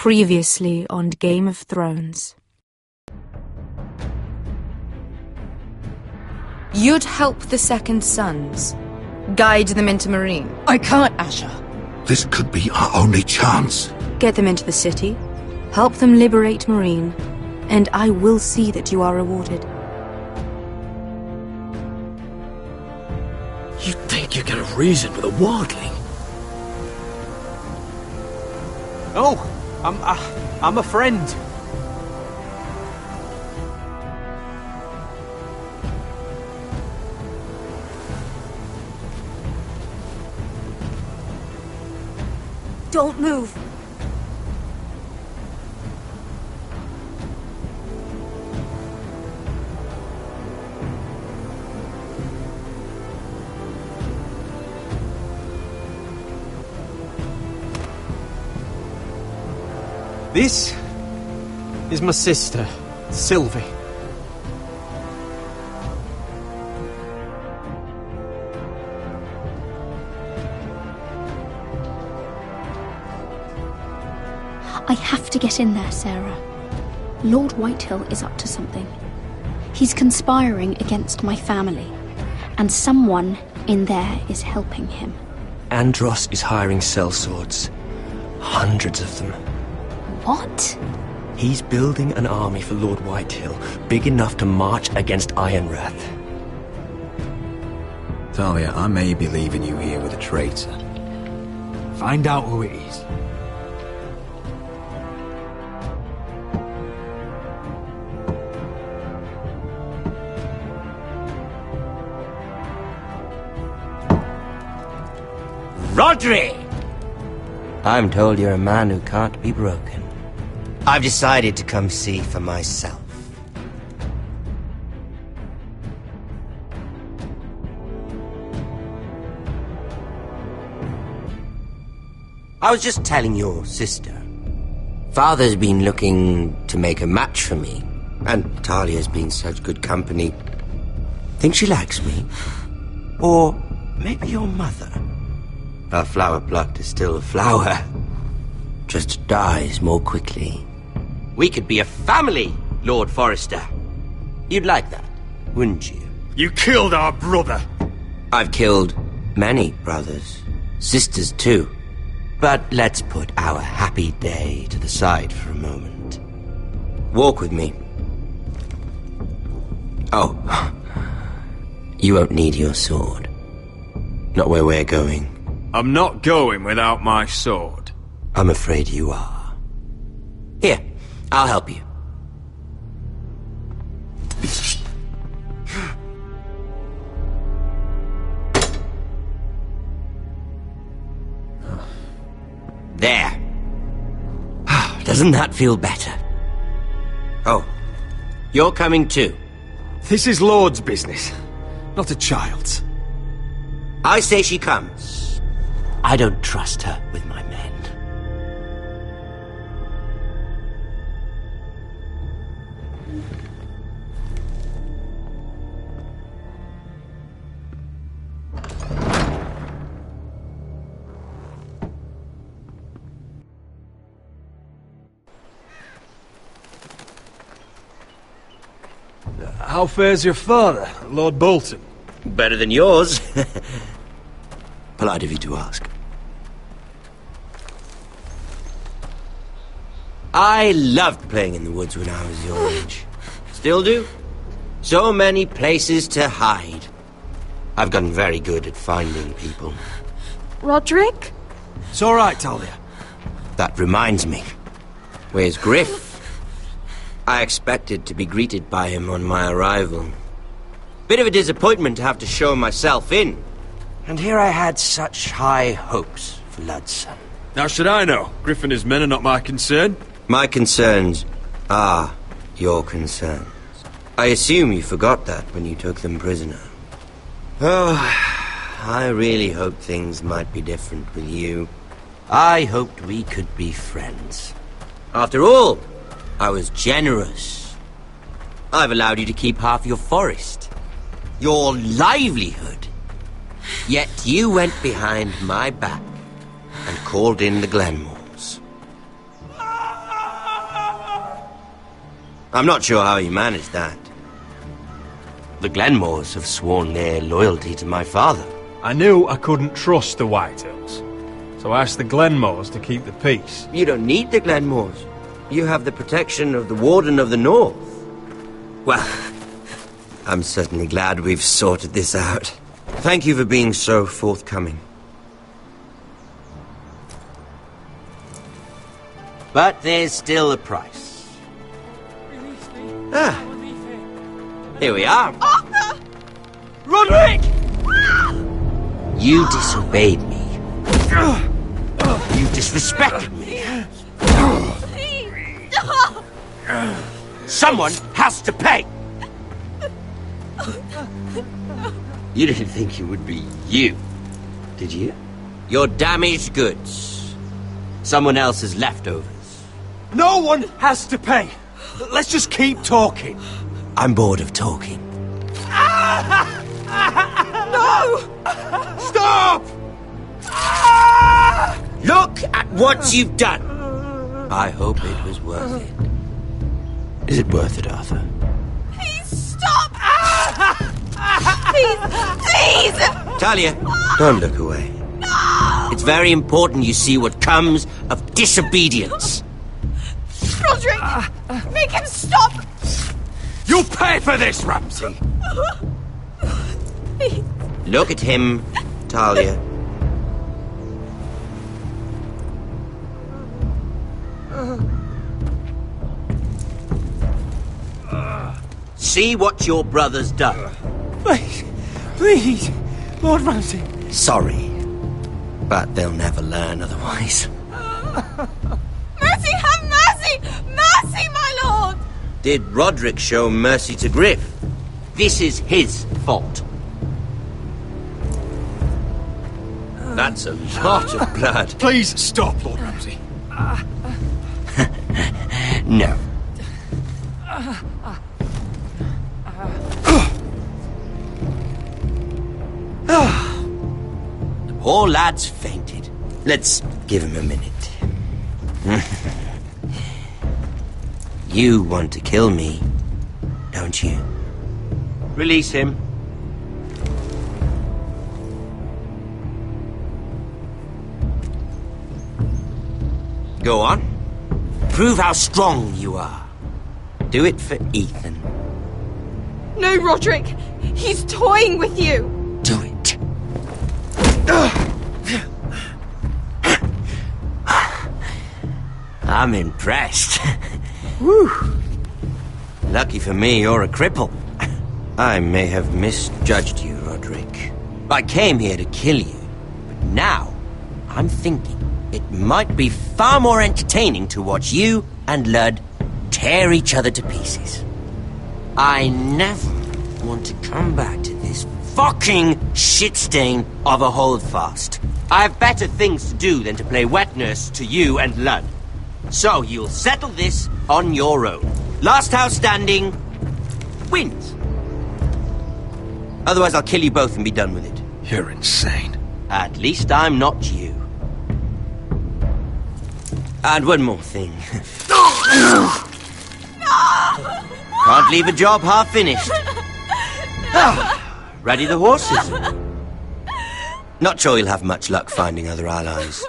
Previously on Game of Thrones. You'd help the Second Sons. Guide them into Marine. I can't, Asher. This could be our only chance. Get them into the city. Help them liberate Marine. And I will see that you are rewarded. You think you can reason with a wildling? Oh, I'm a friend. Don't move. This is my sister, Sylvie. I have to get in there, Sarah. Lord Whitehill is up to something. He's conspiring against my family, and someone in there is helping him. Andros is hiring sellswords. Hundreds of them. What? He's building an army for Lord Whitehill, big enough to march against Ironrath. Talia, I may be leaving you here with a traitor. Find out who it is. Rodri! I'm told you're a man who can't be broken. I've decided to come see for myself. I was just telling your sister. Father's been looking to make a match for me, and Talia's been such good company. Think she likes me? Or maybe your mother? Her flower plucked is still a flower. Just dies more quickly. We could be a family, Lord Forrester. You'd like that, wouldn't you? You killed our brother! I've killed many brothers. Sisters, too. But let's put our happy day to the side for a moment. Walk with me. Oh. You won't need your sword. Not where we're going. I'm not going without my sword. I'm afraid you are. Here, I'll help you. There. Doesn't that feel better? Oh, you're coming too. This is Lord's business, not a child's. I say she comes. I don't trust her with my men. How fares your father, Lord Bolton? Better than yours. Polite of you to ask. I loved playing in the woods when I was your age. Still do. So many places to hide. I've gotten very good at finding people. Roderick? It's all right, Talia. That reminds me. Where's Griff? I expected to be greeted by him on my arrival. Bit of a disappointment to have to show myself in. And here I had such high hopes for Ludson. How should I know? Griff and his men are not my concern. My concerns are your concerns. I assume you forgot that when you took them prisoner. Oh, I really hoped things might be different with you. I hoped we could be friends. After all, I was generous. I've allowed you to keep half your forest. Your livelihood. Yet you went behind my back and called in the Glenmores. I'm not sure how he managed that. The Glenmores have sworn their loyalty to my father. I knew I couldn't trust the Whitehills, so I asked the Glenmores to keep the peace. You don't need the Glenmores. You have the protection of the Warden of the North. Well, I'm certainly glad we've sorted this out. Thank you for being so forthcoming. But there's still a price. Ah, here we are. Arthur! Roderick! You disobeyed me. You disrespected me. Someone has to pay! You didn't think it would be you, did you? Your damaged goods. Someone else's leftovers. No one has to pay. Let's just keep talking. I'm bored of talking. No! Stop! Look at what you've done! I hope it was worth it. Is it worth it, Arthur? Please stop! Please! Talia, don't look away. No! It's very important you see what comes of disobedience. Roderick! Make him stop! You'll pay for this, Ramsay! Please. Look at him, Talia. See what your brother's done. Please, please, Lord Ramsay. Sorry, but they'll never learn otherwise. Mercy, have mercy! Mercy, my lord! Did Roderick show mercy to Griff? This is his fault. That's a lot of blood. Please stop, Lord Ramsay. No. The poor lad's fainted. Let's give him a minute. You want to kill me, don't you? Release him. Go on. Prove how strong you are. Do it for Ethan. No, Roderick! He's toying with you! Do it. I'm impressed. Whew. Lucky for me, you're a cripple. I may have misjudged you, Roderick. I came here to kill you, but now I'm thinking it might be far more entertaining to watch you and Ludd tear each other to pieces. I never want to come back to this fucking shit stain of a holdfast. I have better things to do than to play wet nurse to you and Ludd. So you'll settle this on your own. Last house standing wins. Otherwise I'll kill you both and be done with it. You're insane. At least I'm not you. And one more thing. Can't leave a job half finished. Ready the horses? Not sure you'll have much luck finding other allies.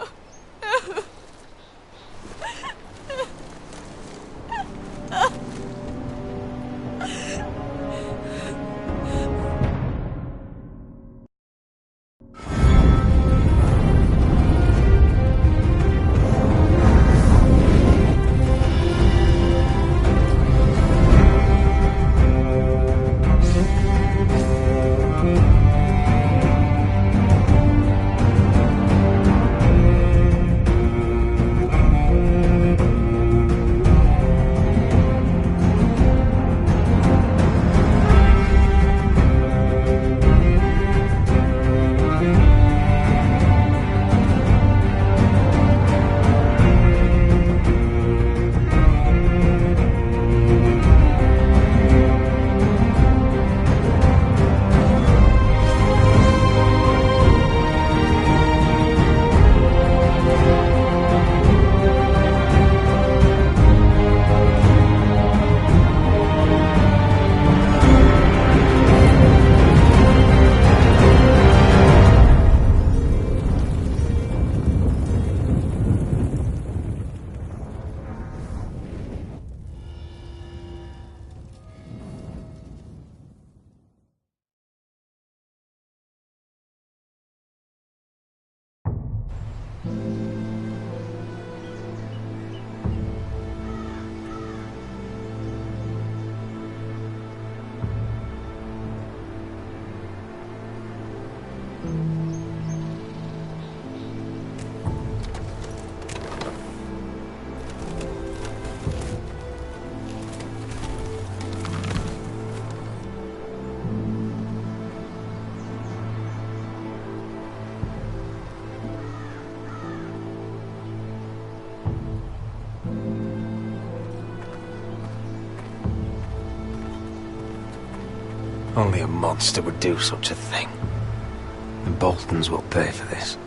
Only a monster would do such a thing. The Boltons will pay for this.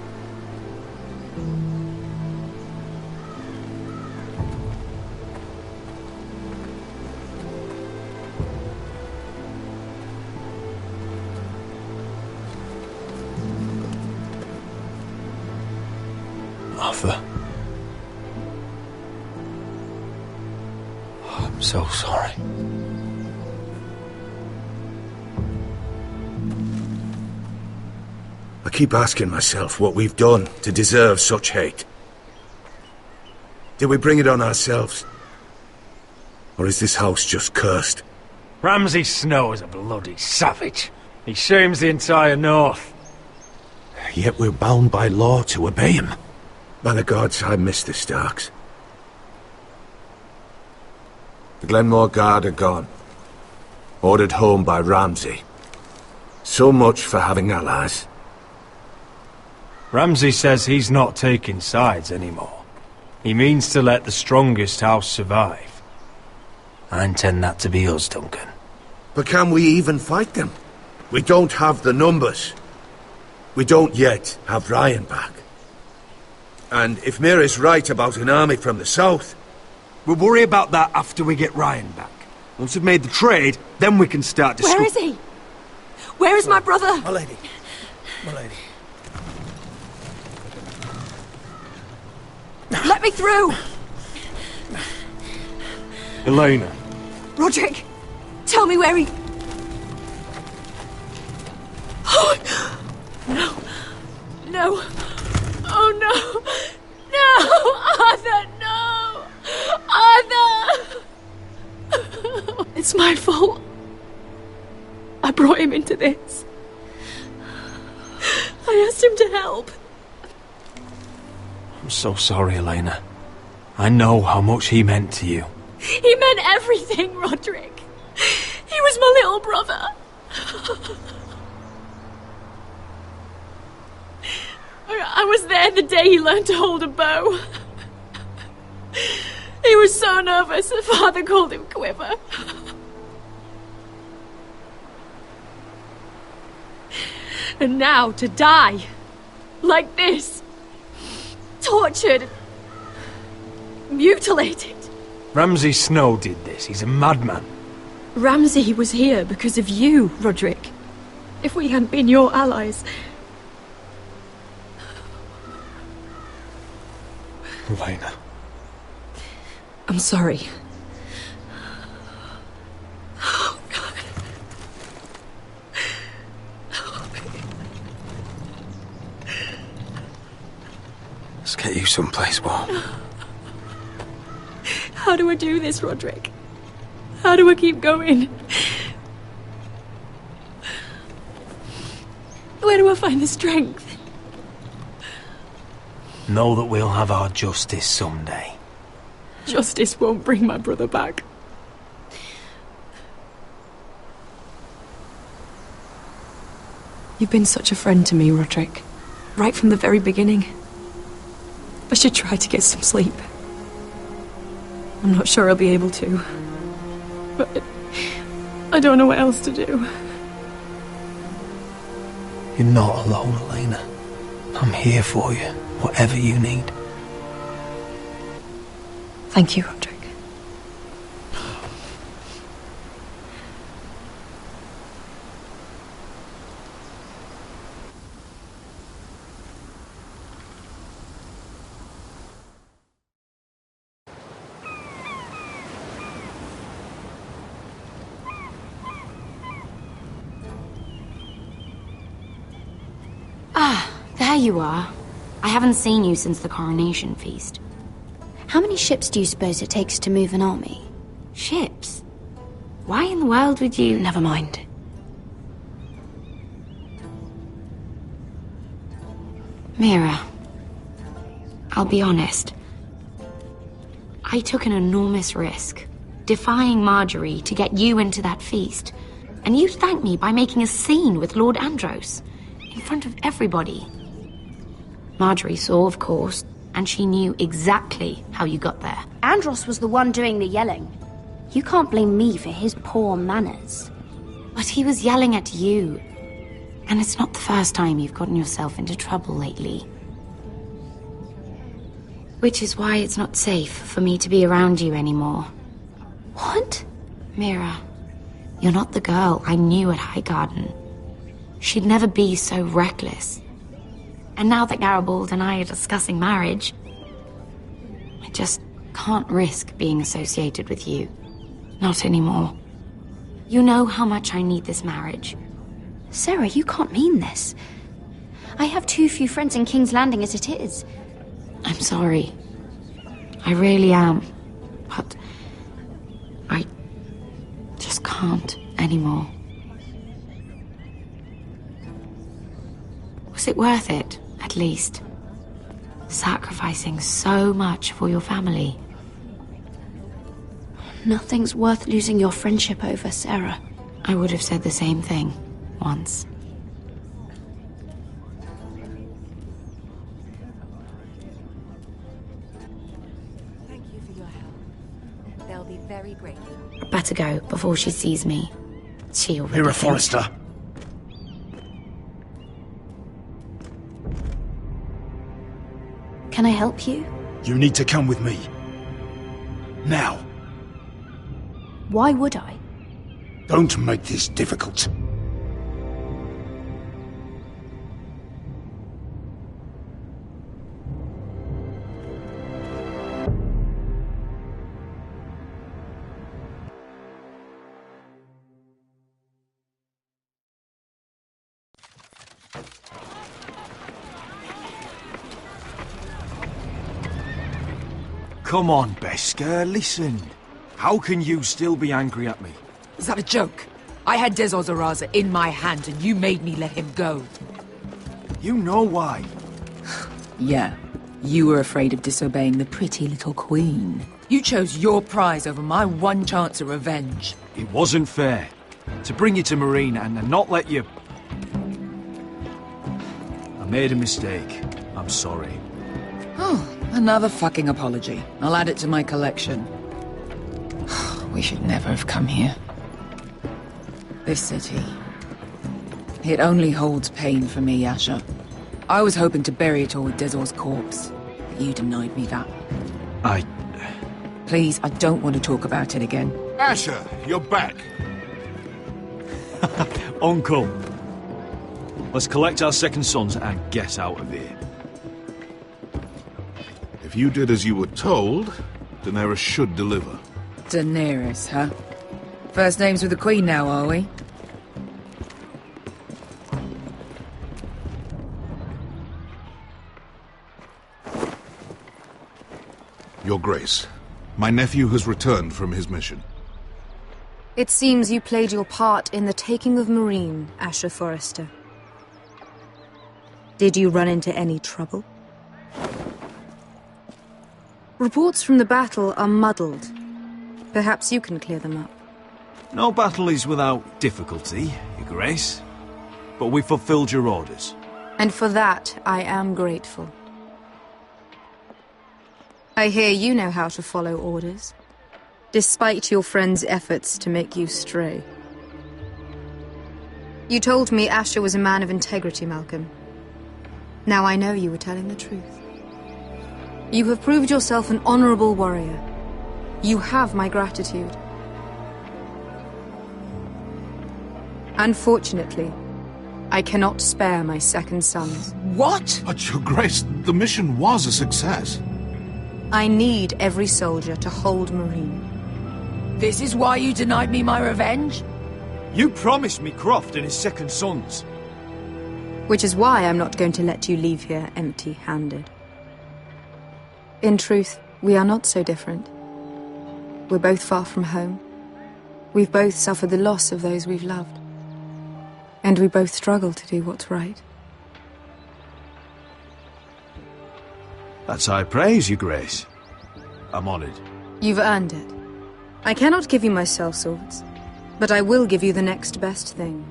Arthur. I'm so sorry. I keep asking myself what we've done to deserve such hate. Did we bring it on ourselves? Or is this house just cursed? Ramsay Snow is a bloody savage. He shames the entire North. Yet we're bound by law to obey him. By the gods, I miss the Starks. The Glenmore Guard are gone. Ordered home by Ramsay. So much for having allies. Ramsay says he's not taking sides anymore. He means to let the strongest house survive. I intend that to be us, Duncan. But can we even fight them? We don't have the numbers. We don't yet have Ryan back. And if Mira's right about an army from the south... We'll worry about that after we get Ryan back. Once we've made the trade, then we can start Where is he? Where is my brother? My lady. My lady. Let me through! Elena. Roderick, tell me where he... Oh, no. No. Oh, no. No! Arthur, no! Arthur! It's my fault. I brought him into this. I asked him to help. I'm so sorry, Elena. I know how much he meant to you. He meant everything, Roderick. He was my little brother. I was there the day he learned to hold a bow. He was so nervous that Father called him Quiver. And now to die. Like this. Tortured. Mutilated. Ramsay Snow did this. He's a madman. Ramsay was here because of you, Roderick. If we hadn't been your allies... Elena. I'm sorry. Oh, God. Let's get you someplace warm. How do I do this, Roderick? How do I keep going? Where do I find the strength? Know that we'll have our justice someday. Justice won't bring my brother back. You've been such a friend to me, Roderick. Right from the very beginning. I should try to get some sleep. I'm not sure I'll be able to. But I don't know what else to do. You're not alone, Elena. I'm here for you, whatever you need. Thank you, Roderick. Ah, there you are. I haven't seen you since the coronation feast. How many ships do you suppose it takes to move an army? Ships? Why in the world would you... Never mind. Mira, I'll be honest. I took an enormous risk, defying Marjorie to get you into that feast. And you thanked me by making a scene with Lord Andros, in front of everybody. Marjorie saw, of course, and she knew exactly how you got there. Andros was the one doing the yelling. You can't blame me for his poor manners. But he was yelling at you. And it's not the first time you've gotten yourself into trouble lately. Which is why it's not safe for me to be around you anymore. What? Mira, you're not the girl I knew at Highgarden. She'd never be so reckless. And now that Garibald and I are discussing marriage, I just can't risk being associated with you. Not anymore. You know how much I need this marriage. Sarah, you can't mean this. I have too few friends in King's Landing as it is. I'm sorry. I really am. But I just can't anymore. Was it worth it, at least? Sacrificing so much for your family? Nothing's worth losing your friendship over, Sarah. I would have said the same thing once. Thank you for your help. They'll be very grateful. I'd better go before she sees me. She already Mira thinks- Forrester. Can I help you? You need to come with me. Now. Why would I? Don't make this difficult. Come on, Beskar, listen. How can you still be angry at me? Is that a joke? I had Dezor Zaraza in my hand and you made me let him go. You know why. Yeah, you were afraid of disobeying the pretty little queen. You chose your prize over my one chance of revenge. It wasn't fair. To bring you to Marine and not let you... I made a mistake. I'm sorry. Oh, another fucking apology. I'll add it to my collection. We should never have come here. This city. It only holds pain for me, Asher. I was hoping to bury it all with Dezor's corpse, but you denied me that. Please, I don't want to talk about it again. Asher, you're back. Uncle. Let's collect our second sons and get out of here. If you did as you were told, Daenerys should deliver. Daenerys, huh? First names with the Queen now, are we? Your Grace, my nephew has returned from his mission. It seems you played your part in the taking of Marine, Asher Forrester. Did you run into any trouble? Reports from the battle are muddled. Perhaps you can clear them up. No battle is without difficulty, Your Grace. But we fulfilled your orders. And for that, I am grateful. I hear you know how to follow orders, despite your friend's efforts to make you stray. You told me Asher was a man of integrity, Malcolm. Now I know you were telling the truth. You have proved yourself an honorable warrior. You have my gratitude. Unfortunately, I cannot spare my second sons. What? But, Your Grace, the mission was a success. I need every soldier to hold Marine. This is why you denied me my revenge? You promised me Croft and his second sons. Which is why I'm not going to let you leave here empty-handed. In truth, we are not so different. We're both far from home. We've both suffered the loss of those we've loved. And we both struggle to do what's right. That's high praise, Your Grace. I'm honored. You've earned it. I cannot give you my sellswords, but I will give you the next best thing.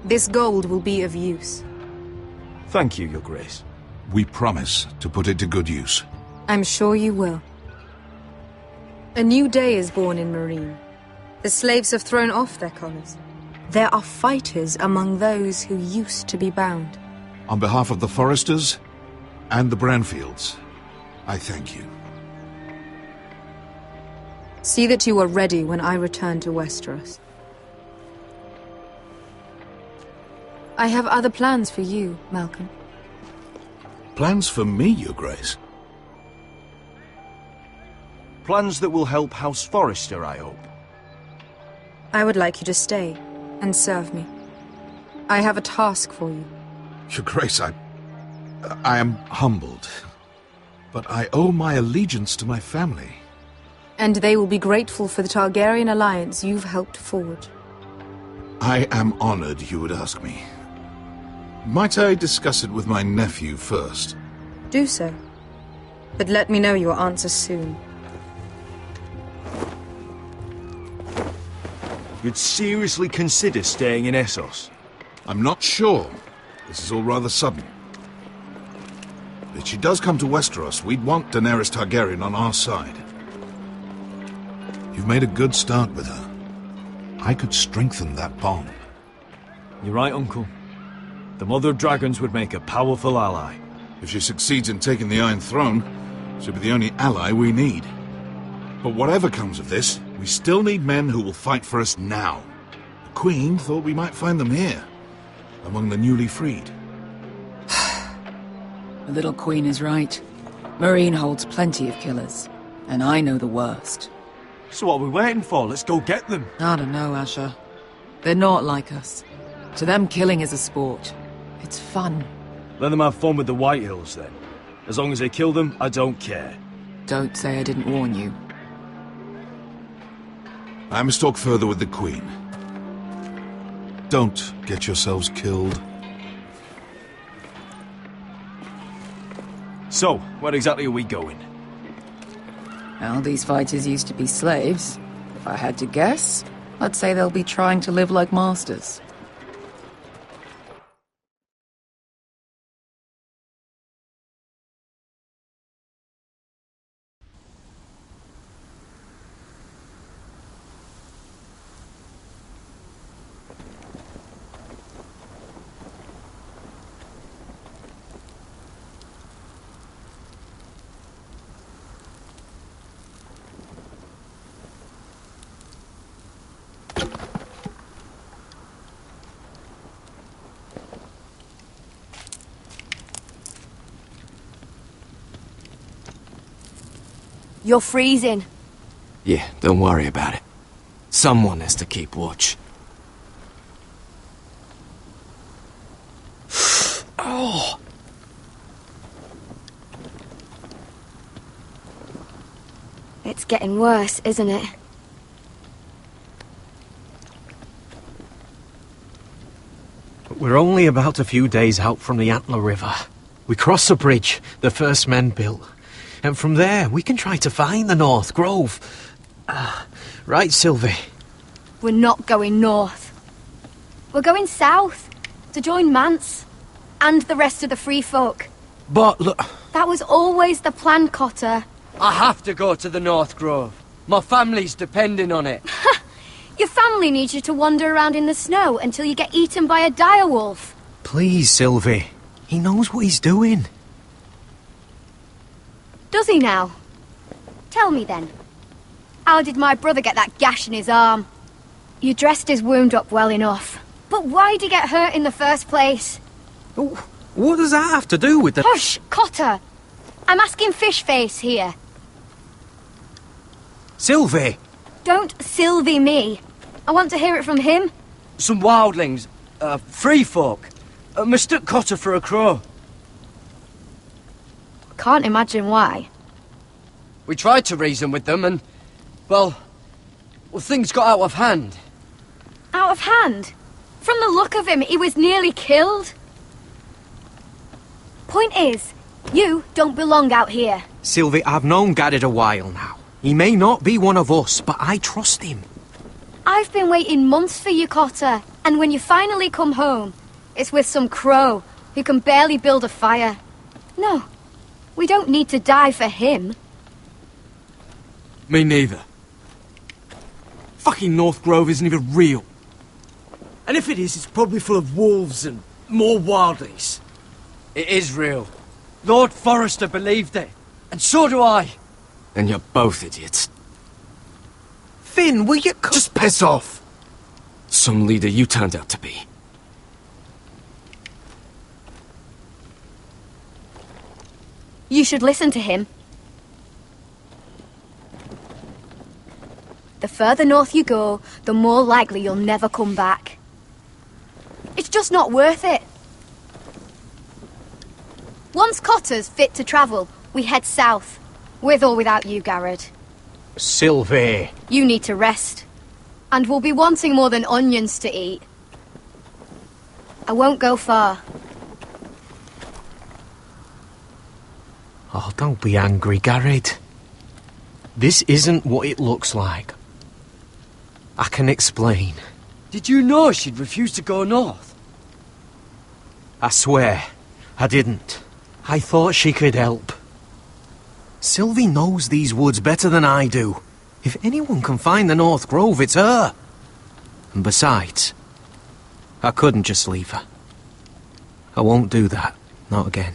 This gold will be of use. Thank you, Your Grace. We promise to put it to good use. I'm sure you will. A new day is born in Marine. The slaves have thrown off their collars. There are fighters among those who used to be bound. On behalf of the Foresters and the Branfields, I thank you. See that you are ready when I return to Westeros. I have other plans for you, Malcolm. Plans for me, Your Grace? Plans that will help House Forrester, I hope. I would like you to stay and serve me. I have a task for you. Your Grace, I am humbled, but I owe my allegiance to my family. And they will be grateful for the Targaryen alliance you've helped forge. I am honored you would ask me. Might I discuss it with my nephew first? Do so. But let me know your answer soon. You'd seriously consider staying in Essos? I'm not sure. This is all rather sudden. If she does come to Westeros, we'd want Daenerys Targaryen on our side. You've made a good start with her. I could strengthen that bond. You're right, Uncle. The Mother of Dragons would make a powerful ally. If she succeeds in taking the Iron Throne, she'll be the only ally we need. But whatever comes of this, we still need men who will fight for us now. The Queen thought we might find them here, among the newly freed. The little Queen is right. Marine holds plenty of killers, and I know the worst. So what are we waiting for? Let's go get them. I don't know, Asher. They're not like us. To them, killing is a sport. It's fun. Let them have fun with the Whitehills, then. As long as they kill them, I don't care. Don't say I didn't warn you. I must talk further with the Queen. Don't get yourselves killed. So, where exactly are we going? Well, these fighters used to be slaves. If I had to guess, I'd say they'll be trying to live like masters. You're freezing. Yeah, don't worry about it. Someone has to keep watch. Oh! It's getting worse, isn't it? We're only about a few days out from the Antler River. We cross a bridge the first men built. And from there, we can try to find the North Grove. Right, Sylvie? We're not going north. We're going south, to join Mance, and the rest of the free folk. But look... That was always the plan, Cotter. I have to go to the North Grove. My family's depending on it. Your family needs you to wander around in the snow until you get eaten by a direwolf. Please, Sylvie. He knows what he's doing. Does he now? Tell me then. How did my brother get that gash in his arm? You dressed his wound up well enough. But why'd he get hurt in the first place? What does that have to do with the... Hush, Cotter! I'm asking Fishface here. Sylvie! Don't Sylvie me. I want to hear it from him. Some wildlings, free folk, mistook Cotter for a crow. Can't imagine why. We tried to reason with them and, well, things got out of hand. Out of hand? From the look of him, he was nearly killed. Point is, you don't belong out here. Sylvie, I've known Gaddard a while now. He may not be one of us, but I trust him. I've been waiting months for you, Cotter, and when you finally come home, it's with some crow who can barely build a fire. No, we don't need to die for him. Me neither. Fucking North Grove isn't even real. And if it is, it's probably full of wolves and more wildlings. It is real. Lord Forrester believed it. And so do I. And you're both idiots. Finn, will you just piss off? Some leader you turned out to be. You should listen to him. The further north you go, the more likely you'll never come back. It's just not worth it. Once Cotter's fit to travel, we head south. With or without you, Garrett. Sylvie. You need to rest. And we'll be wanting more than onions to eat. I won't go far. Oh, don't be angry, Garrett. This isn't what it looks like. I can explain. Did you know she'd refuse to go north? I swear, I didn't. I thought she could help. Sylvie knows these woods better than I do. If anyone can find the North Grove, it's her. And besides, I couldn't just leave her. I won't do that. Not again.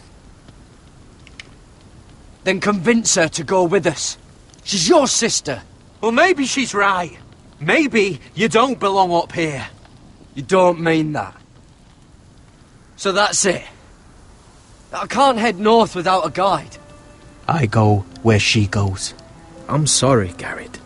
Then convince her to go with us. She's your sister. Well, maybe she's right. Maybe you don't belong up here. You don't mean that. So that's it. I can't head north without a guide. I go where she goes. I'm sorry, Garrett.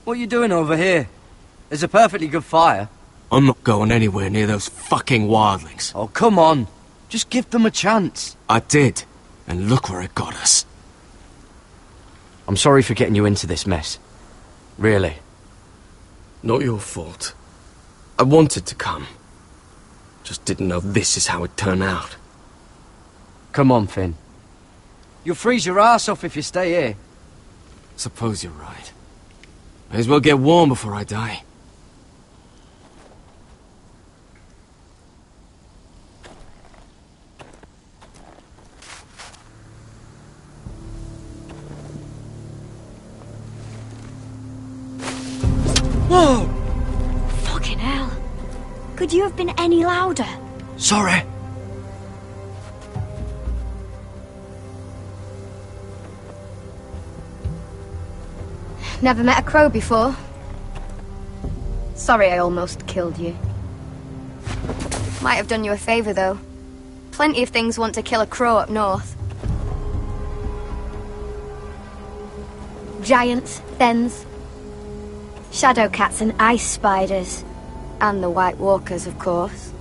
What are you doing over here? There's a perfectly good fire. I'm not going anywhere near those fucking wildlings. Oh, come on. Just give them a chance. I did. And look where it got us. I'm sorry for getting you into this mess. Really. Not your fault. I wanted to come. Just didn't know this is how it'd turn out. Come on, Finn. You'll freeze your ass off if you stay here. Suppose you're right. May as well get warm before I die. Whoa! Fucking hell. Could you have been any louder? Sorry. Never met a crow before. Sorry I almost killed you. Might have done you a favour, though. Plenty of things want to kill a crow up north. Giants, thens, shadow cats and ice spiders. And the White Walkers, of course.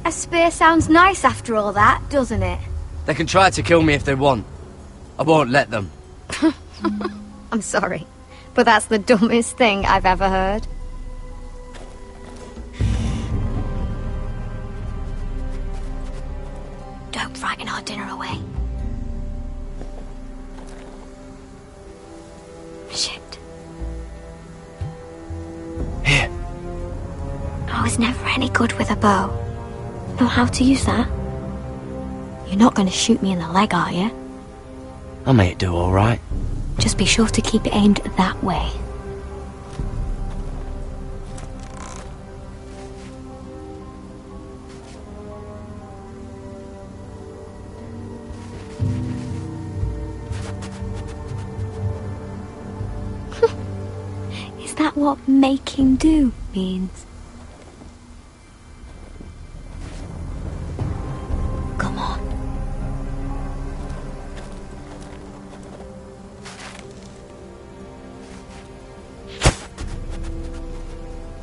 A spear sounds nice after all that, doesn't it? They can try to kill me if they want. I won't let them. I'm sorry, but that's the dumbest thing I've ever heard. Don't frighten our dinner away. Shit. Here. I was never any good with a bow. Know how to use that? You're not going to shoot me in the leg, are you? I may do all right. Just be sure to keep it aimed that way. Is that what making do means? Come on.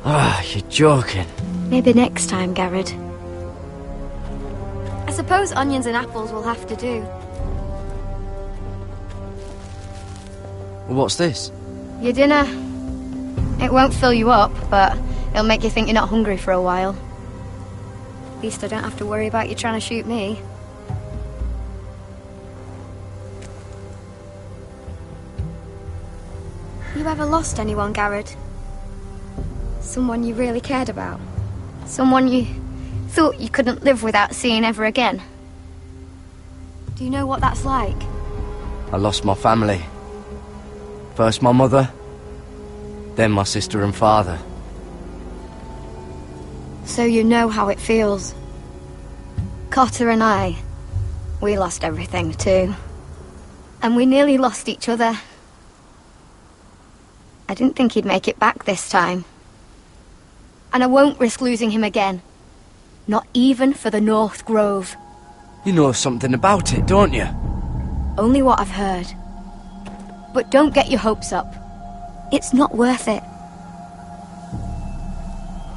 Ah, you're joking. Maybe next time, Garrett. I suppose onions and apples will have to do. What's this? Your dinner. It won't fill you up, but it'll make you think you're not hungry for a while. At least I don't have to worry about you trying to shoot me. You ever lost anyone, Garrett? Someone you really cared about? Someone you thought you couldn't live without seeing ever again? Do you know what that's like? I lost my family. First my mother, then my sister and father. So you know how it feels. Cotter and I, we lost everything too. And we nearly lost each other. I didn't think he'd make it back this time. And I won't risk losing him again. Not even for the North Grove. You know something about it, don't you? Only what I've heard. But don't get your hopes up. It's not worth it.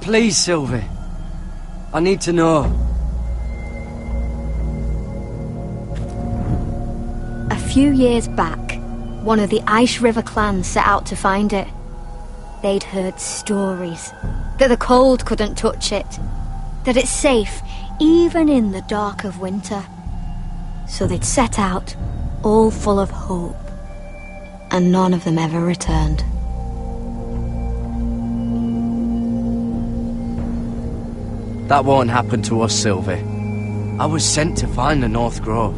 Please, Sylvie. I need to know. A few years back, one of the Ice River clans set out to find it. They'd heard stories that the cold couldn't touch it, that it's safe even in the dark of winter. So they'd set out, all full of hope, and none of them ever returned. That won't happen to us, Sylvie. I was sent to find the North Grove.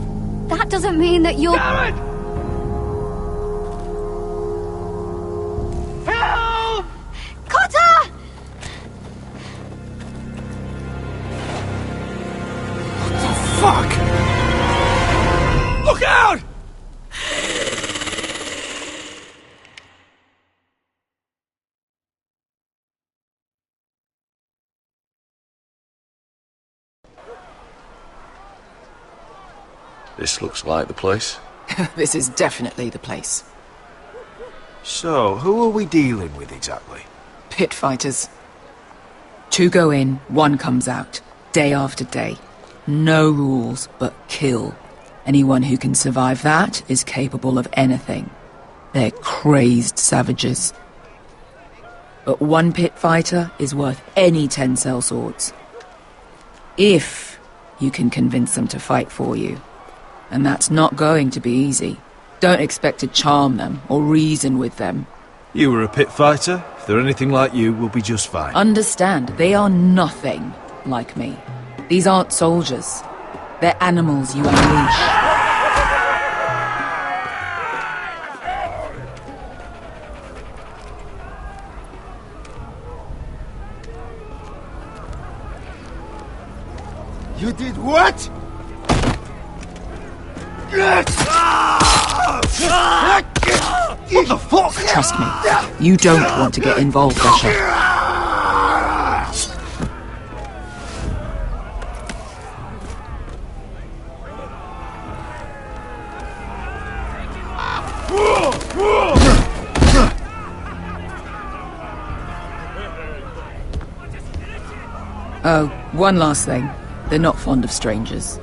That doesn't mean that you'll... Damn it! Help! Cotter! What the fuck? Look out! This looks like the place. This is definitely the place. So, who are we dealing with exactly? Pit fighters. 2 go in, 1 comes out. Day after day. No rules, but kill. Anyone who can survive that is capable of anything. They're crazed savages. But 1 pit fighter is worth any 10 sellswords. If you can convince them to fight for you. And that's not going to be easy. Don't expect to charm them or reason with them. You were a pit fighter. If they're anything like you, we'll be just fine. Understand, they are nothing like me. These aren't soldiers. They're animals you unleash. You did what? What the fuck? Trust me, you don't want to get involved, Usher. Oh, one last thing. They're not fond of strangers.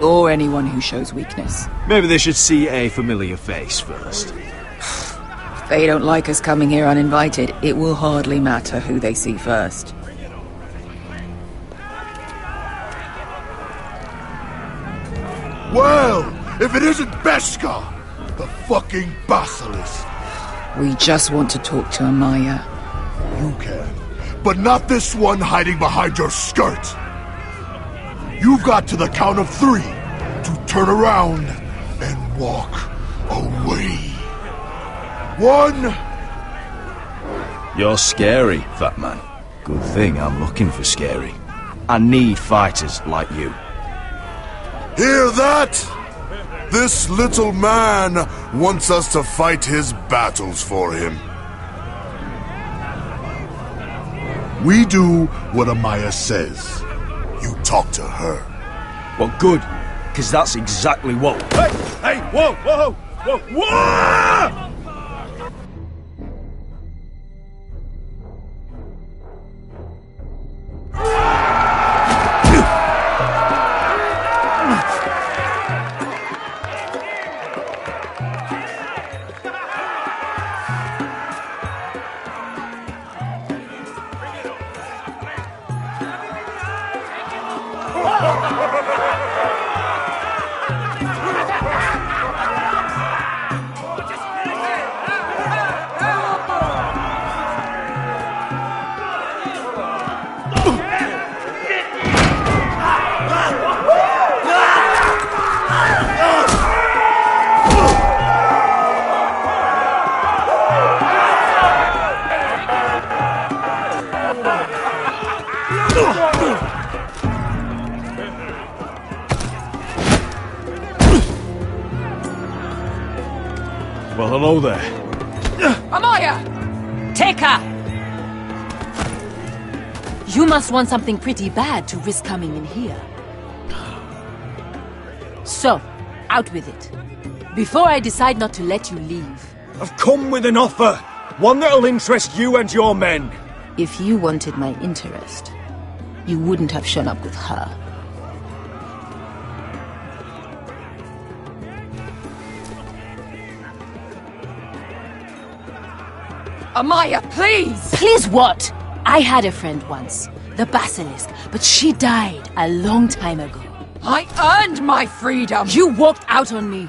Or anyone who shows weakness. Maybe they should see a familiar face first. If they don't like us coming here uninvited, it will hardly matter who they see first. Well, if it isn't Beskar, the fucking basilisk. We just want to talk to Amaya. You can, but not this one hiding behind your skirt. You've got to the count of 3 to turn around and walk away. 1. You're scary, fat man. Good thing I'm looking for scary. I need fighters like you. Hear that? This little man wants us to fight his battles for him. We do what Amaya says. You talk to her. Well, good, because that's exactly what... Hey, whoa, whoa, whoa, whoa! Well, hello there. Amaya! Take her! You must want something pretty bad to risk coming in here. So, out with it. Before I decide not to let you leave. I've come with an offer. One that'll interest you and your men. If you wanted my interest, you wouldn't have shown up with her. Amaya, please! Please what? I had a friend once, the Basilisk, but she died a long time ago. I earned my freedom! You walked out on me.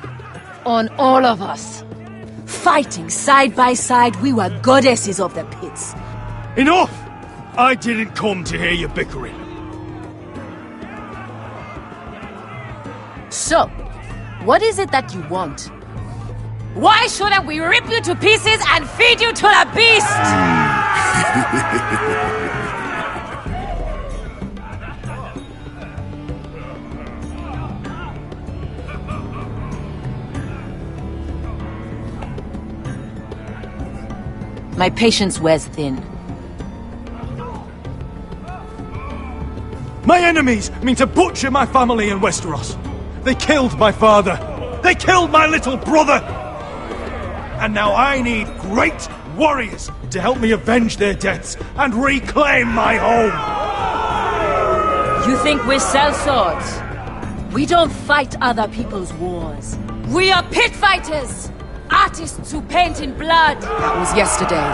On all of us. Fighting side by side, we were goddesses of the pits. Enough! I didn't come to hear you bickering. So, what is it that you want? Why shouldn't we rip you to pieces and feed you to the beast? My patience wears thin. My enemies mean to butcher my family in Westeros. They killed my father. They killed my little brother. And now I need great warriors to help me avenge their deaths and reclaim my home. You think we sell swords? We don't fight other people's wars. We are pit fighters! Artists who paint in blood! That was yesterday.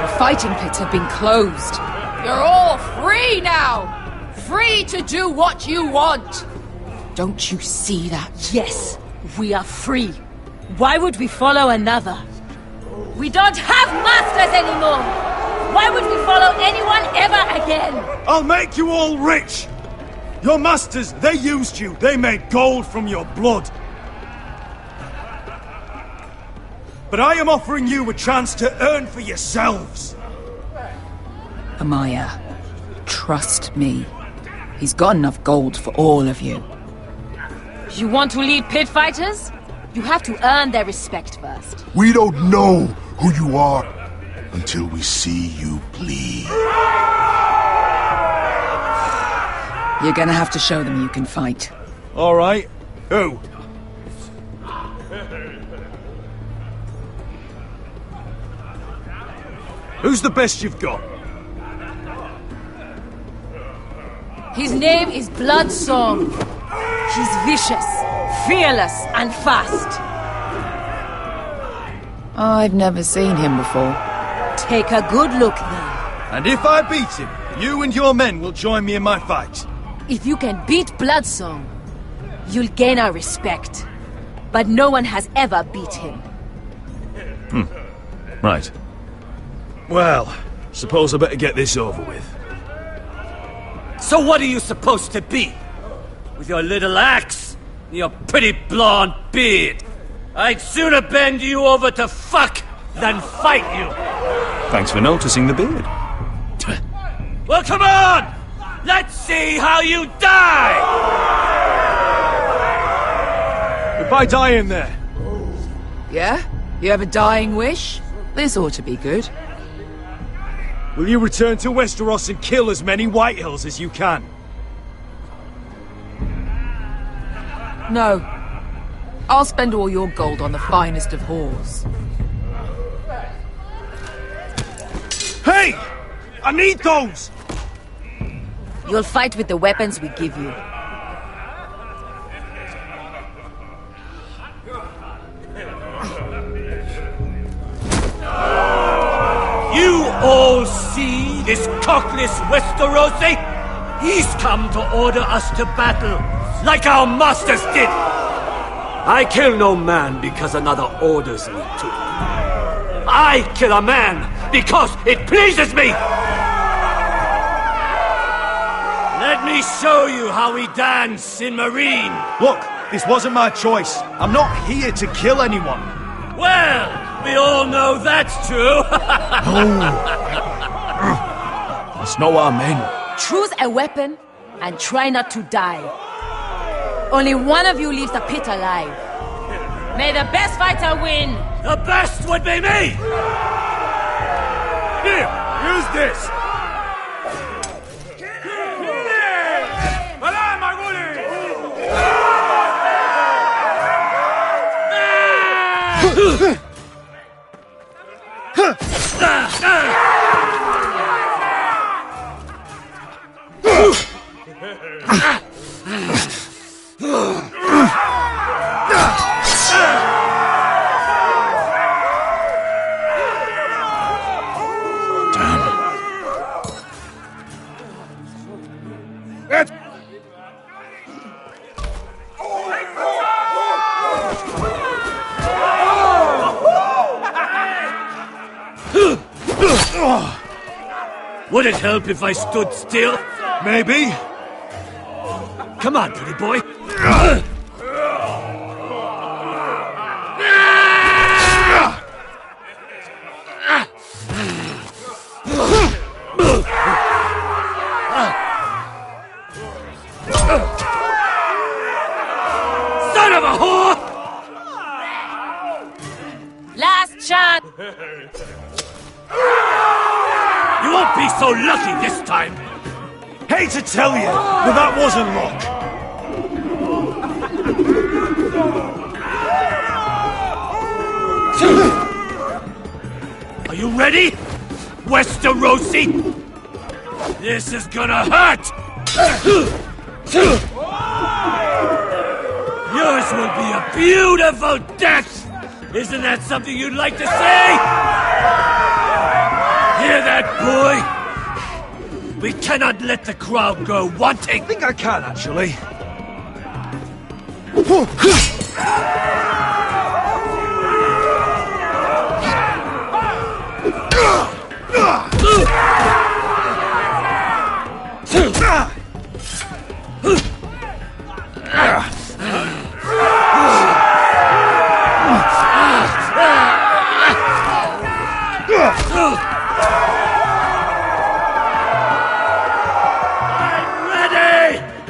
The fighting pits have been closed. You're all free now! Free to do what you want! Don't you see that? Yes, we are free. Why would we follow another? We don't have masters anymore! Why would we follow anyone ever again? I'll make you all rich! Your masters, they used you. They made gold from your blood. But I am offering you a chance to earn for yourselves. Amaya, trust me. He's got enough gold for all of you. You want to lead pit fighters? You have to earn their respect first. We don't know who you are until we see you bleed. You're gonna have to show them you can fight. All right. Who? Who's the best you've got? His name is Bloodsong. He's vicious, fearless, and fast. I've never seen him before. Take a good look then. And if I beat him, you and your men will join me in my fight. If you can beat Bloodsong, you'll gain our respect. But no one has ever beat him. Right. Well, suppose I better get this over with. So what are you supposed to be? With your little axe and your pretty blonde beard? I'd sooner bend you over to fuck than fight you. Thanks for noticing the beard. Well, come on! Let's see how you die! If I die in there... Yeah? You have a dying wish? This ought to be good. Will you return to Westeros and kill as many Whitehills as you can? No. I'll spend all your gold on the finest of whores. Hey! I need those! You'll fight with the weapons we give you. You all see this cockless Westerosi? He's come to order us to battle, like our masters did. I kill no man because another orders me to. I kill a man because it pleases me! Let me show you how we dance in Marine. Look, this wasn't my choice. I'm not here to kill anyone. Well, we all know that's true. It's not our men. Choose a weapon and try not to die. Only one of you leaves the pit alive. May the best fighter win! The best would be me! Here, use this! Would it help if I stood still? Maybe. Come on, pretty boy. Son of a whore! Last shot! You won't be so lucky this time! Hate to tell you, but that wasn't luck. Are you ready, Westerosi? This is gonna hurt! Yours will be a beautiful death! Isn't that something you'd like to say? Hear that, boy? We cannot let the crowd go wanting! I think I can, actually.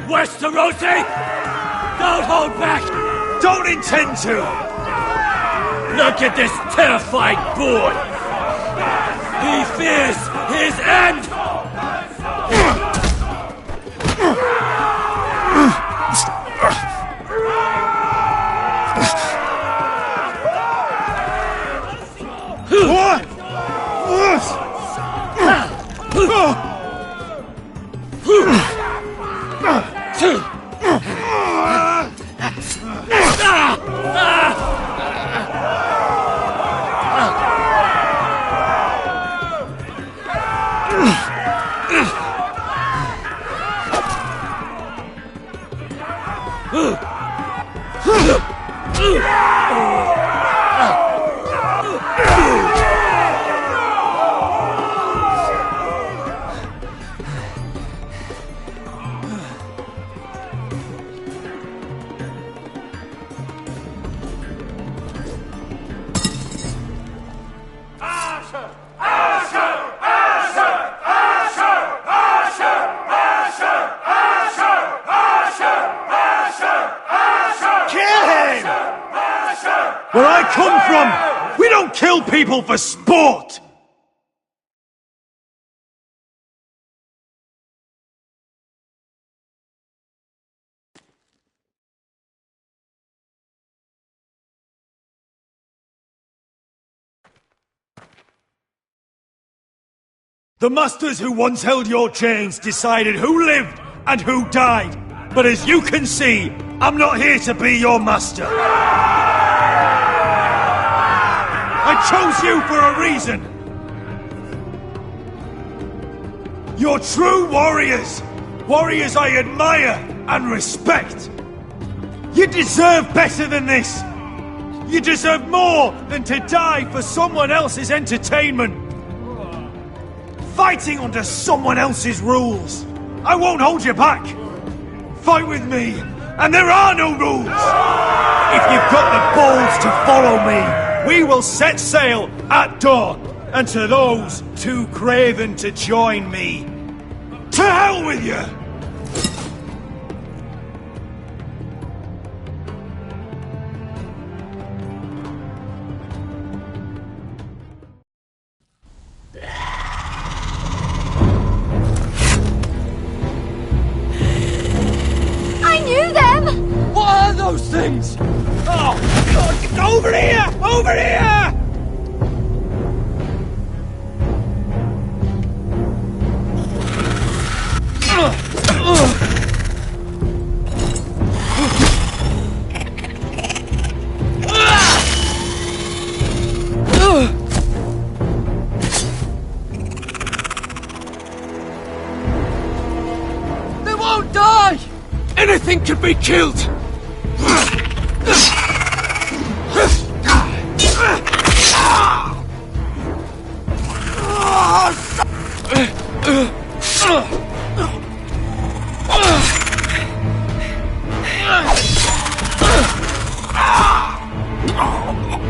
Westerosi! Don't hold back! Don't intend to! Look at this terrified boy! He fears his end! Where I come from, we don't kill people for sport! The masters who once held your chains decided who lived and who died. But as you can see, I'm not here to be your master. I chose you for a reason. You're true warriors. Warriors I admire and respect. You deserve better than this. You deserve more than to die for someone else's entertainment. Fighting under someone else's rules. I won't hold you back. Fight with me, and there are no rules. If you've got the balls to follow me, we will set sail at dawn. And to those too craven to join me, to hell with you! friends! Oh, God, over here! Over here! They won't die! Anything can be killed!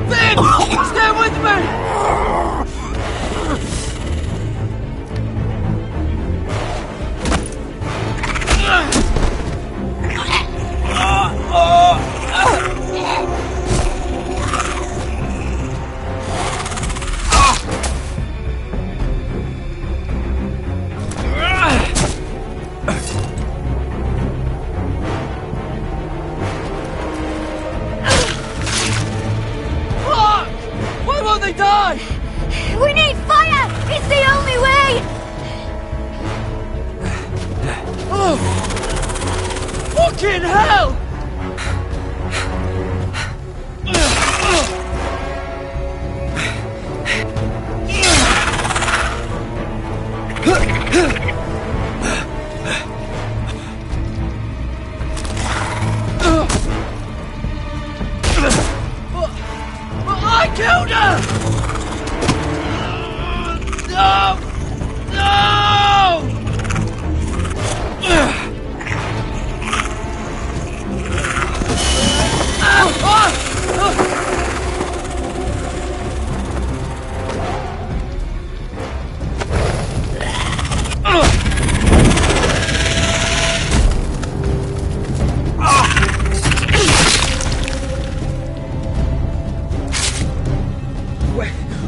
Finn! Stay with me! Why won't they die? We need fire! It's the only way! Oh! Fucking hell! I killed her! No!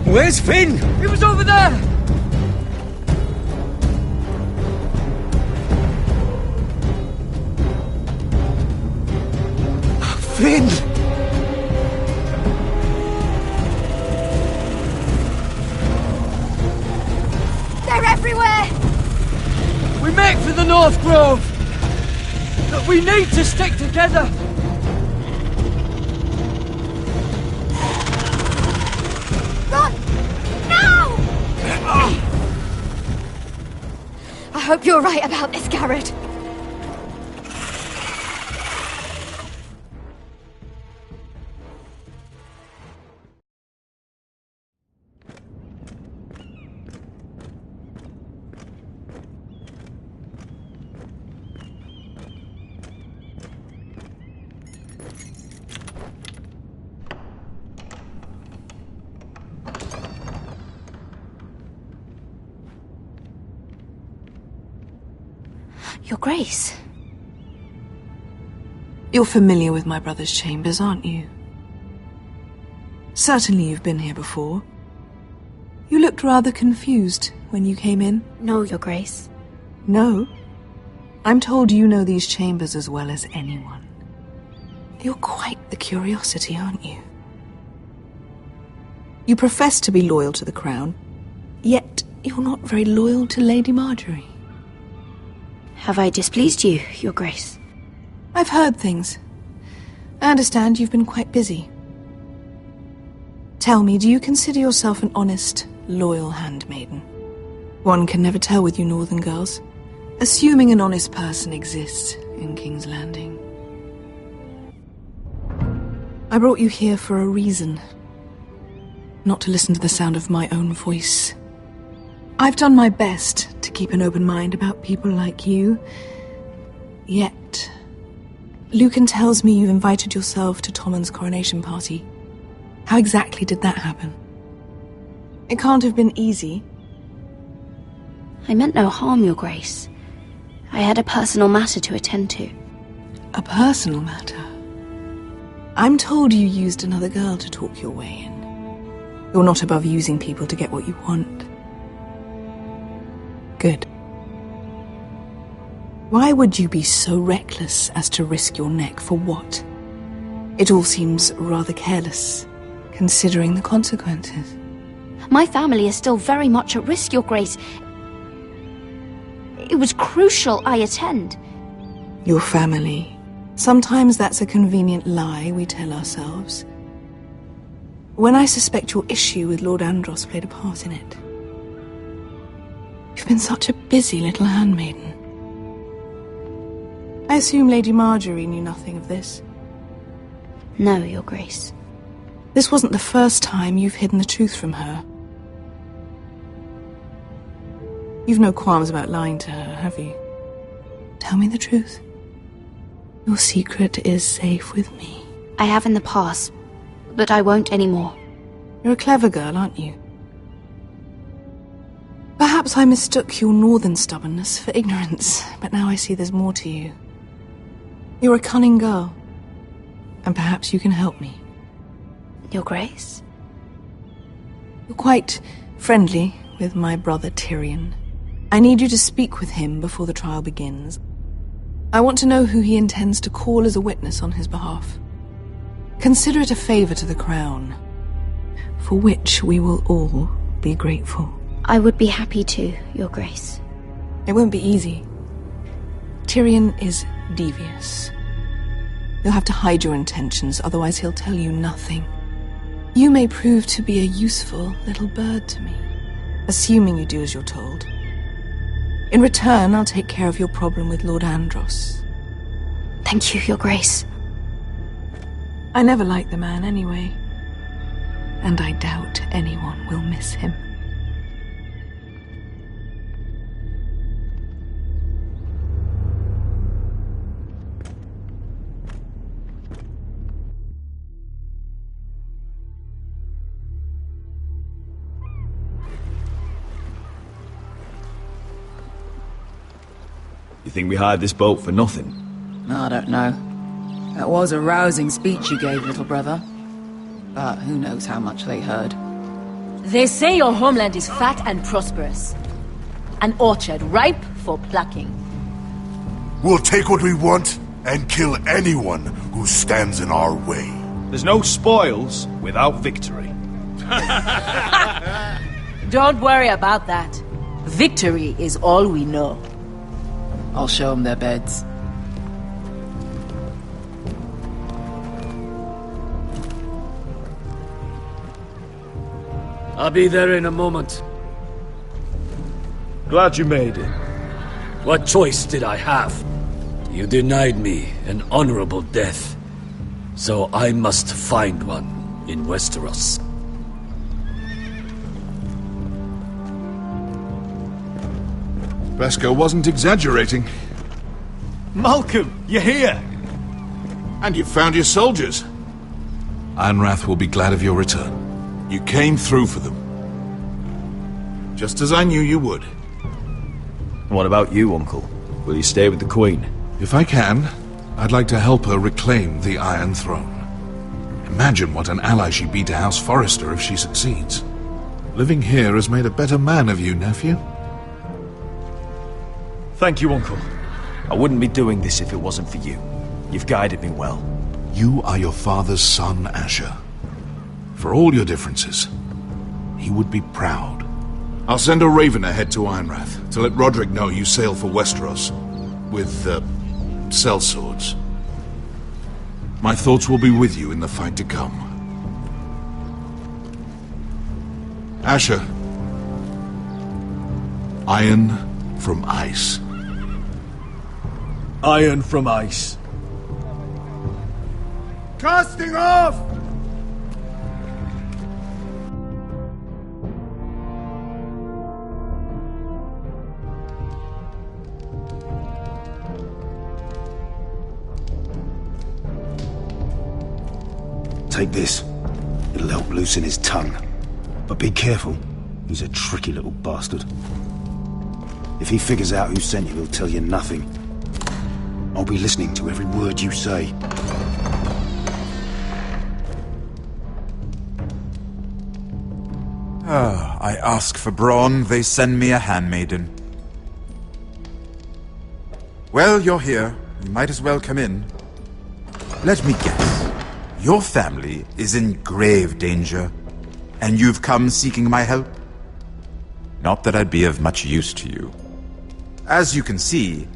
Where's Finn? He was over there! Finn! They're everywhere! We make for the North Grove! But we need to stick together! Run! Now! I hope you're right about this, Garrett. Your Grace. You're familiar with my brother's chambers, aren't you? Certainly you've been here before. You looked rather confused when you came in. No, Your Grace. No? I'm told you know these chambers as well as anyone. You're quite the curiosity, aren't you? You profess to be loyal to the crown, yet you're not very loyal to Lady Marjorie. Have I displeased you, Your Grace? I've heard things. I understand you've been quite busy. Tell me, do you consider yourself an honest, loyal handmaiden? One can never tell with you northern girls. Assuming an honest person exists in King's Landing. I brought you here for a reason. Not to listen to the sound of my own voice. I've done my best to keep an open mind about people like you. Yet, Lucan tells me you've invited yourself to Tommen's coronation party. How exactly did that happen? It can't have been easy. I meant no harm, Your Grace. I had a personal matter to attend to. A personal matter? I'm told you used another girl to talk your way in. You're not above using people to get what you want. Good. Why would you be so reckless as to risk your neck for what? It all seems rather careless, considering the consequences. My family is still very much at risk, Your Grace. It was crucial I attend. Your family. Sometimes that's a convenient lie we tell ourselves. When I suspect your issue with Lord Andros played a part in it. You've been such a busy little handmaiden. I assume Lady Marjorie knew nothing of this. No, Your Grace. This wasn't the first time you've hidden the truth from her. You've no qualms about lying to her, have you? Tell me the truth. Your secret is safe with me. I have in the past, but I won't anymore. You're a clever girl, aren't you? Perhaps I mistook your northern stubbornness for ignorance, but now I see there's more to you. You're a cunning girl, and perhaps you can help me. Your Grace? You're quite friendly with my brother Tyrion. I need you to speak with him before the trial begins. I want to know who he intends to call as a witness on his behalf. Consider it a favor to the crown, for which we will all be grateful. I would be happy to, Your Grace. It won't be easy. Tyrion is devious. You'll have to hide your intentions, otherwise he'll tell you nothing. You may prove to be a useful little bird to me, assuming you do as you're told. In return, I'll take care of your problem with Lord Andros. Thank you, Your Grace. I never liked the man anyway, and I doubt anyone will miss him. You think we hired this boat for nothing? I don't know. That was a rousing speech you gave, little brother. But who knows how much they heard. They say your homeland is fat and prosperous. An orchard ripe for plucking. We'll take what we want and kill anyone who stands in our way. There's no spoils without victory. Don't worry about that. Victory is all we know. I'll show them their beds. I'll be there in a moment. Glad you made it. What choice did I have? You denied me an honorable death, so I must find one in Westeros. Beskar wasn't exaggerating. Malcolm, you're here! And you've found your soldiers. Ironrath will be glad of your return. You came through for them. Just as I knew you would. What about you, Uncle? Will you stay with the Queen? If I can, I'd like to help her reclaim the Iron Throne. Imagine what an ally she'd be to House Forrester if she succeeds. Living here has made a better man of you, nephew. Thank you, Uncle. I wouldn't be doing this if it wasn't for you. You've guided me well. You are your father's son, Asher. For all your differences, he would be proud. I'll send a raven ahead to Ironrath to let Roderick know you sail for Westeros with, sellswords. My thoughts will be with you in the fight to come. Asher. Iron from ice. Iron from ice. Casting off! Take this. It'll help loosen his tongue. But be careful. He's a tricky little bastard. If he figures out who sent you, he'll tell you nothing. I'll be listening to every word you say. I ask for brawn, they send me a handmaiden. Well, you're here. You might as well come in. Let me guess. Your family is in grave danger, and you've come seeking my help? Not that I'd be of much use to you. As you can see,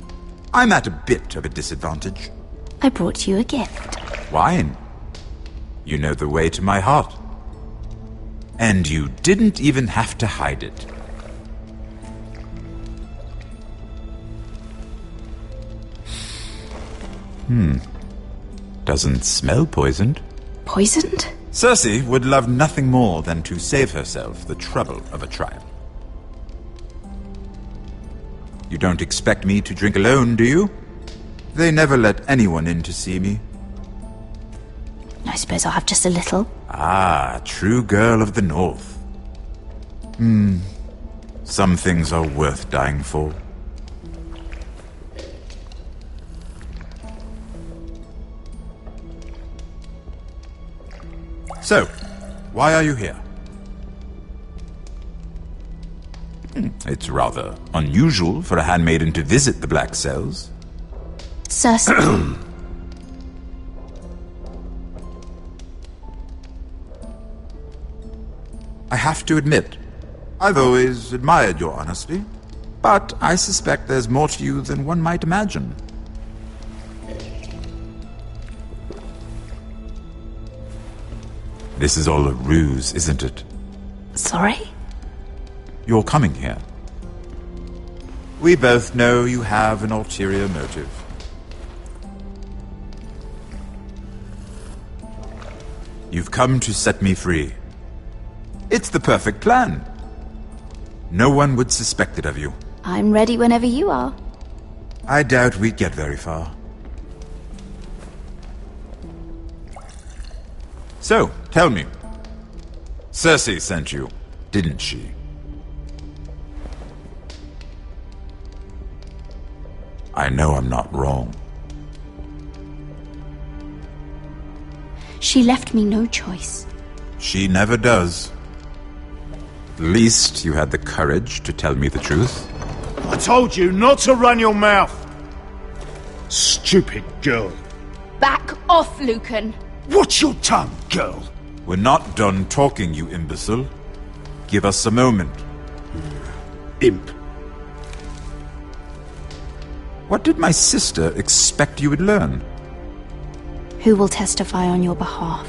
I'm at a bit of a disadvantage. I brought you a gift. Wine. You know the way to my heart. And you didn't even have to hide it. Doesn't smell poisoned. Poisoned? Cersei would love nothing more than to save herself the trouble of a trial. You don't expect me to drink alone, do you? They never let anyone in to see me. I suppose I'll have just a little. Ah, true girl of the North. Some things are worth dying for. So, why are you here? It's rather unusual for a handmaiden to visit the Black Cells. Cersei. I have to admit, I've always admired your honesty, but I suspect there's more to you than one might imagine. This is all a ruse, isn't it? Sorry? You're coming here. We both know you have an ulterior motive. You've come to set me free. It's the perfect plan. No one would suspect it of you. I'm ready whenever you are. I doubt we'd get very far. So, tell me. Cersei sent you, didn't she? I know I'm not wrong. She left me no choice. She never does. At least you had the courage to tell me the truth. I told you not to run your mouth! Stupid girl. Back off, Lucan. Watch your tongue, girl. We're not done talking, you imbecile. Give us a moment. Imp. What did my sister expect you would learn? Who will testify on your behalf?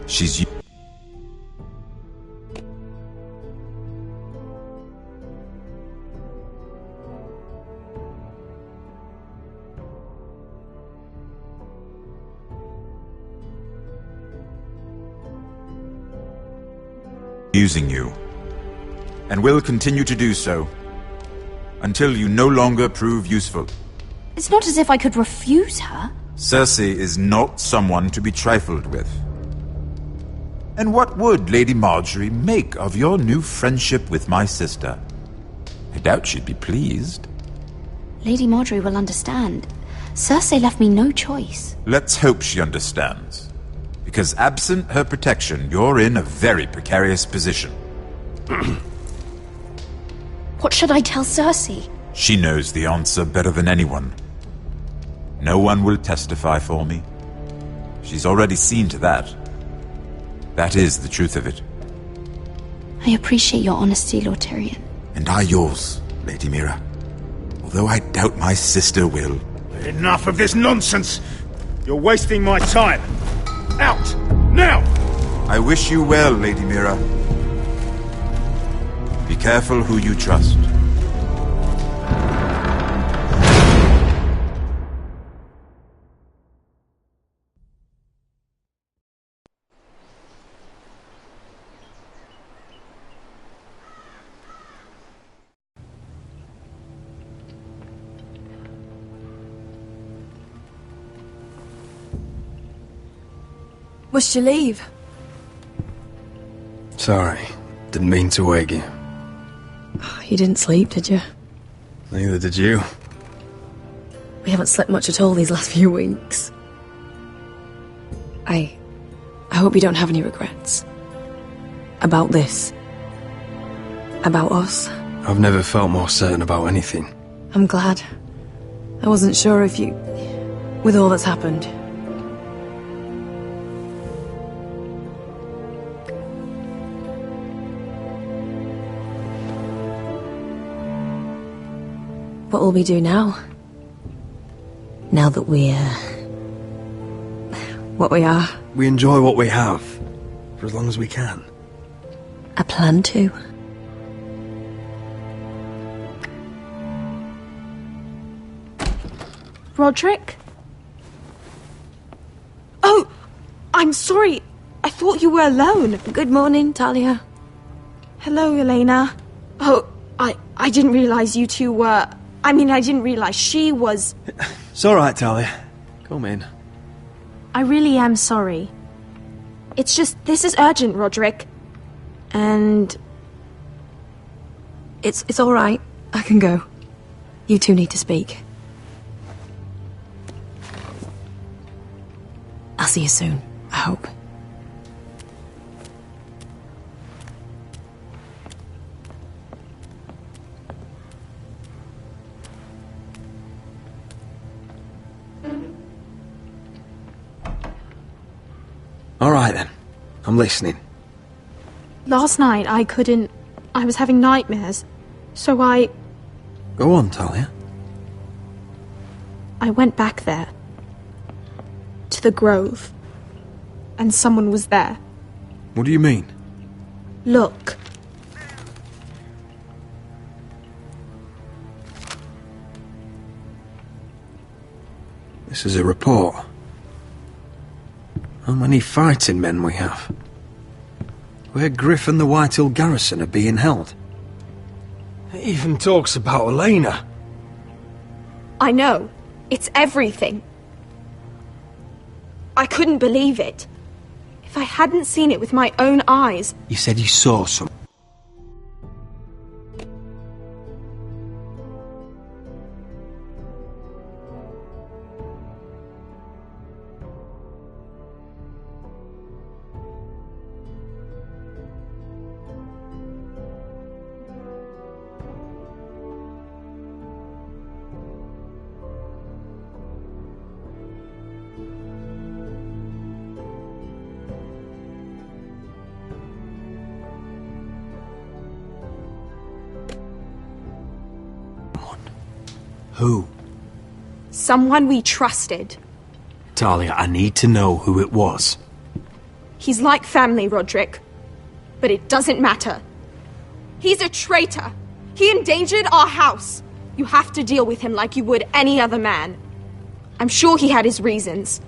She's... using you, and will continue to do so, until you no longer prove useful. It's not as if I could refuse her. Cersei is not someone to be trifled with. And what would Lady Marjorie make of your new friendship with my sister? I doubt she'd be pleased. Lady Marjorie will understand. Cersei left me no choice. Let's hope she understands. Because absent her protection, you're in a very precarious position. What should I tell Cersei? She knows the answer better than anyone. No one will testify for me. She's already seen to that. That is the truth of it. I appreciate your honesty, Lord Tyrion. And I yours, Lady Mira. Although I doubt my sister will. Enough of this nonsense! You're wasting my time! Out! Now! I wish you well, Lady Mira. Be careful who you trust. Must you leave? Sorry. Didn't mean to wake you. You didn't sleep, did you? Neither did you. We haven't slept much at all these last few weeks. I hope you don't have any regrets. About this. About us. I've never felt more certain about anything. I'm glad. I wasn't sure if you... with all that's happened. What will we do now? Now that we're... what we are. We enjoy what we have, for as long as we can. I plan to. Roderick? Oh, I'm sorry. I thought you were alone. Good morning, Talia. Hello, Elena. Oh, I didn't realize you two were... I mean, I didn't realize she was... It's alright, Talia. Come in. I really am sorry. It's just, this is urgent, Roderick. And... It's alright. I can go. You two need to speak. I'll see you soon, I hope. Alright then. I'm listening. Last night, I was having nightmares. So I Go on, Talia. went back there. To the grove. And someone was there. What do you mean? Look. This is a report. How many fighting men we have? Where Griff and the Whitehill garrison are being held. It even talks about Elena. I know. It's everything. I couldn't believe it. If I hadn't seen it with my own eyes... You said you saw some. Who? Someone we trusted. Talia, I need to know who it was. He's like family, Roderick. But it doesn't matter. He's a traitor. He endangered our house. You have to deal with him like you would any other man. I'm sure he had his reasons.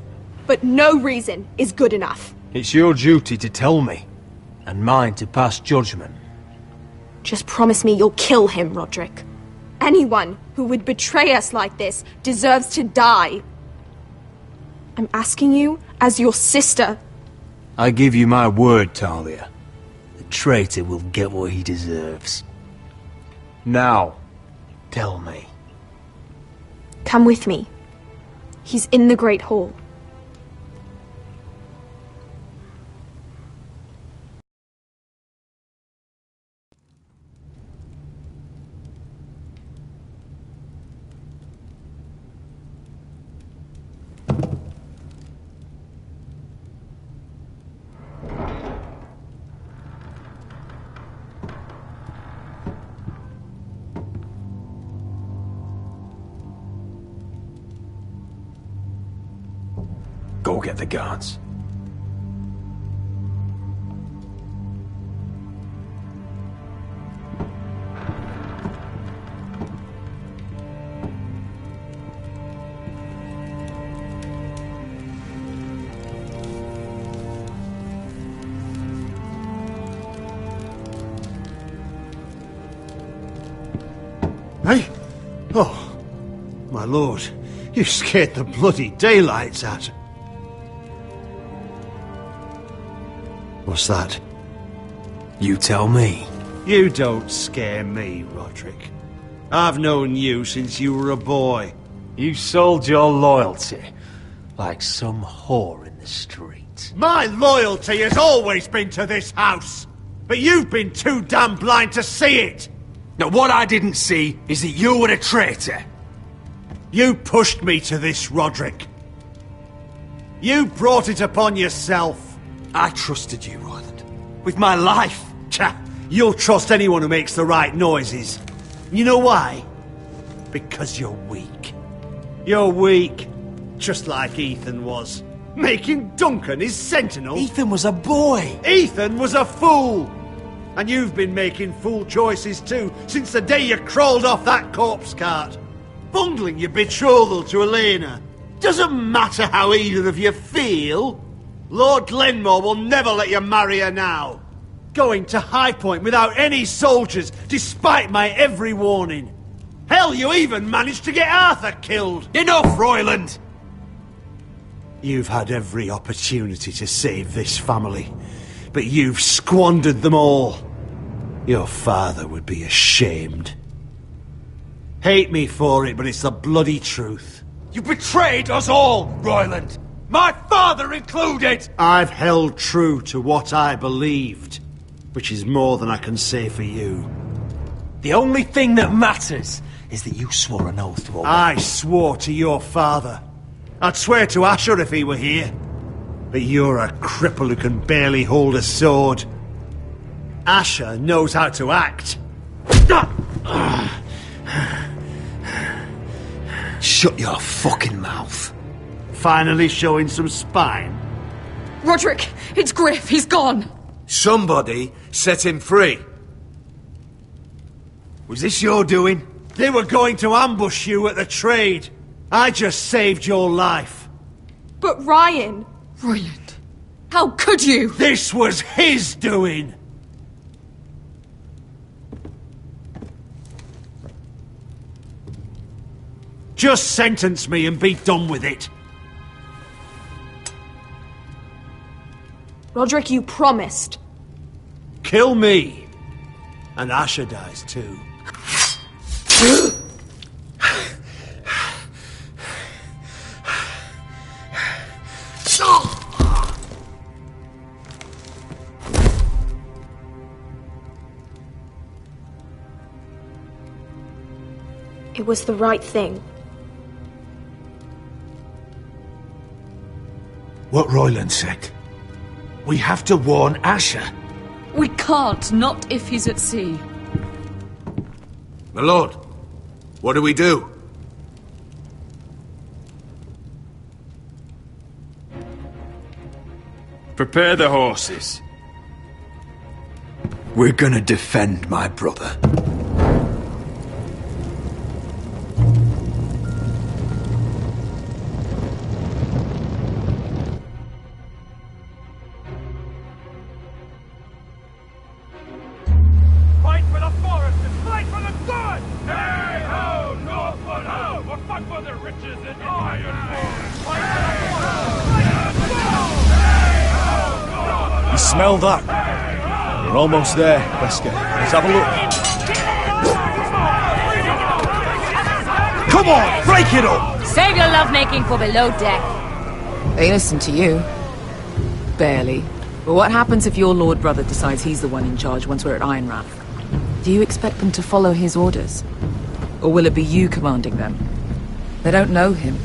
But no reason is good enough. It's your duty to tell me, and mine to pass judgment. Just promise me you'll kill him, Roderick. Anyone who would betray us like this deserves to die. I'm asking you as your sister. I give you my word, Talia. The traitor will get what he deserves. Now, tell me. Come with me. He's in the Great Hall. Go get the guards. Hey? Oh, my lord, you scared the bloody daylights out of... What's that? You tell me. You don't scare me, Roderick. I've known you since you were a boy. You sold your loyalty like some whore in the street. My loyalty has always been to this house, but you've been too damn blind to see it. Now, what I didn't see is that you were a traitor. You pushed me to this, Roderick. You brought it upon yourself. I trusted you, Roland. With my life. You'll trust anyone who makes the right noises. You know why? Because you're weak. You're weak. Just like Ethan was. Making Duncan his sentinel. Ethan was a boy. Ethan was a fool. And you've been making fool choices too, since the day you crawled off that corpse cart. Bungling your betrothal to Elena. Doesn't matter how either of you feel. Lord Glenmore will never let you marry her now. Going to High Point without any soldiers, despite my every warning. Hell, you even managed to get Arthur killed! Enough, Royland! You've had every opportunity to save this family, but you've squandered them all. Your father would be ashamed. Hate me for it, but it's the bloody truth. You betrayed us all, Royland! My father included! I've held true to what I believed, which is more than I can say for you. The only thing that matters is that you swore an oath to obey. I swore to your father. I'd swear to Asher if he were here. But you're a cripple who can barely hold a sword. Asher knows how to act. Shut your fucking mouth. Finally showing some spine. Roderick, it's Griff. He's gone. Somebody set him free. Was this your doing? They were going to ambush you at the trade. I just saved your life. But Ryan... Royland, how could you? This was his doing. Just sentence me and be done with it. Roderick, you promised. Kill me. And Asher dies too. It was the right thing. What Royland said. We have to warn Asher. We can't, not if he's at sea. My lord, what do we do? Prepare the horses. We're gonna defend my brother. Fight for the forest and fight for the good! Hey ho, Northwood ho! We'll fight for the riches and iron Fight for the forest! Fight for the good! Hey ho, Northwood! You smell that? We're almost there, Wesker. Let's have a look. Come on, break it up! Save your lovemaking for below deck. They listen to you. Barely. But what happens if your lord brother decides he's the one in charge once we're at Ironrath? Do you expect them to follow his orders? Or will it be you commanding them? They don't know him.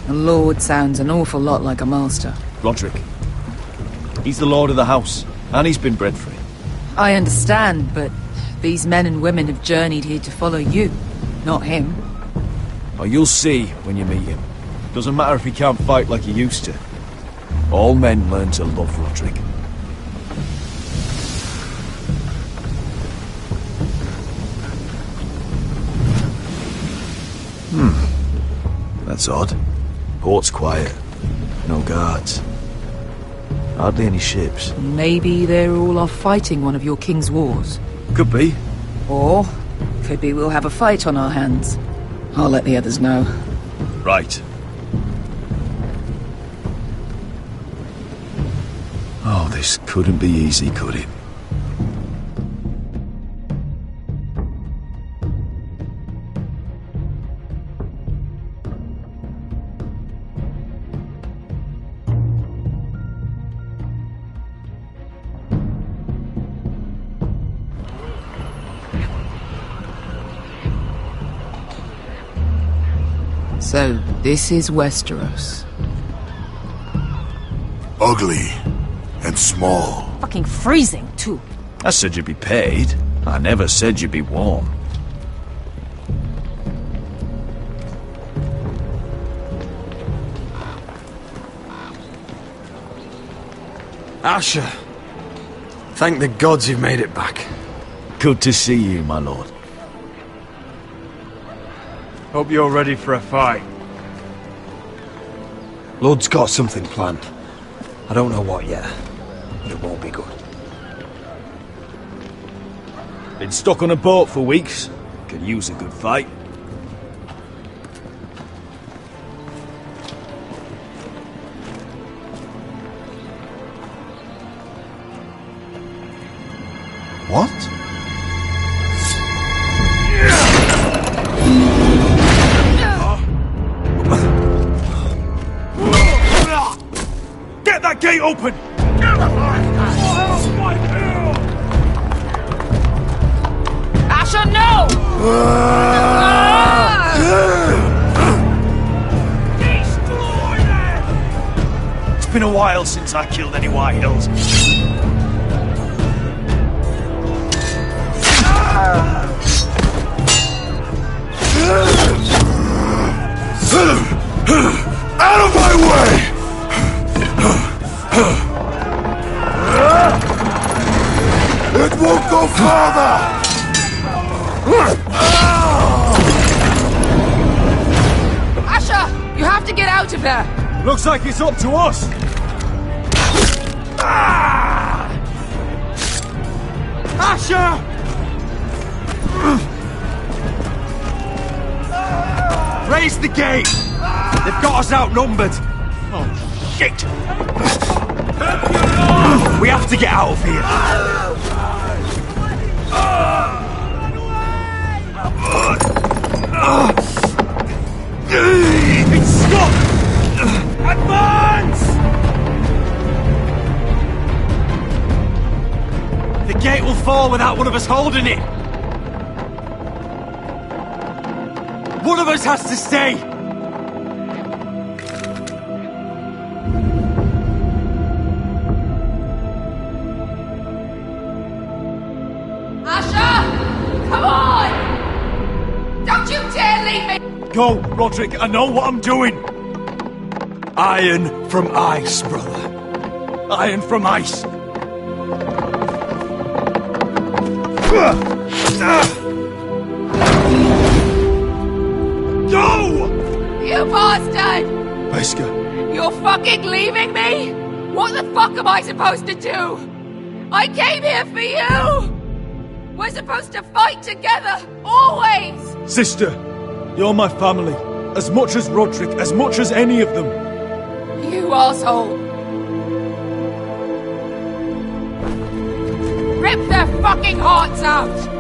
A lord sounds an awful lot like a master. Roderick. He's the lord of the house, and he's been bred for it. I understand, but these men and women have journeyed here to follow you, not him. Oh, you'll see when you meet him. Doesn't matter if he can't fight like he used to. All men learn to love Roderick. That's odd. Port's quiet. No guards. Hardly any ships. Maybe they're all off fighting one of your king's wars. Could be. Or could be we'll have a fight on our hands. I'll let the others know. Right. Oh, this couldn't be easy, could it? So, this is Westeros. Ugly and small. Fucking freezing, too. I said you'd be paid. I never said you'd be warm. Asher. Thank the gods you've made it back. Good to see you, my lord. Hope you're ready for a fight. Lord's got something planned. I don't know what yet, but it won't be good. Been stuck on a boat for weeks. Could use a good fight. What? Get that gate open! Asher, no! It's been a while since I killed any White Hills. Out of my way! It won't go farther! Asher, you have to get out of there! Looks like it's up to us! Asher! Raise the gate! They've got us outnumbered! Oh, shit! We have to get out of here! It's stuck! Advance! The gate will fall without one of us holding it! One of us has to stay! Asher! Come on! Don't you dare leave me! Go, Roderick, I know what I'm doing! Iron from ice, brother. Iron from ice. Go! You bastard! Wesker. You're fucking leaving me? What the fuck am I supposed to do? I came here for you! We're supposed to fight together, always! Sister, you're my family. As much as Roderick, as much as any of them. You asshole! Rip their fucking hearts out!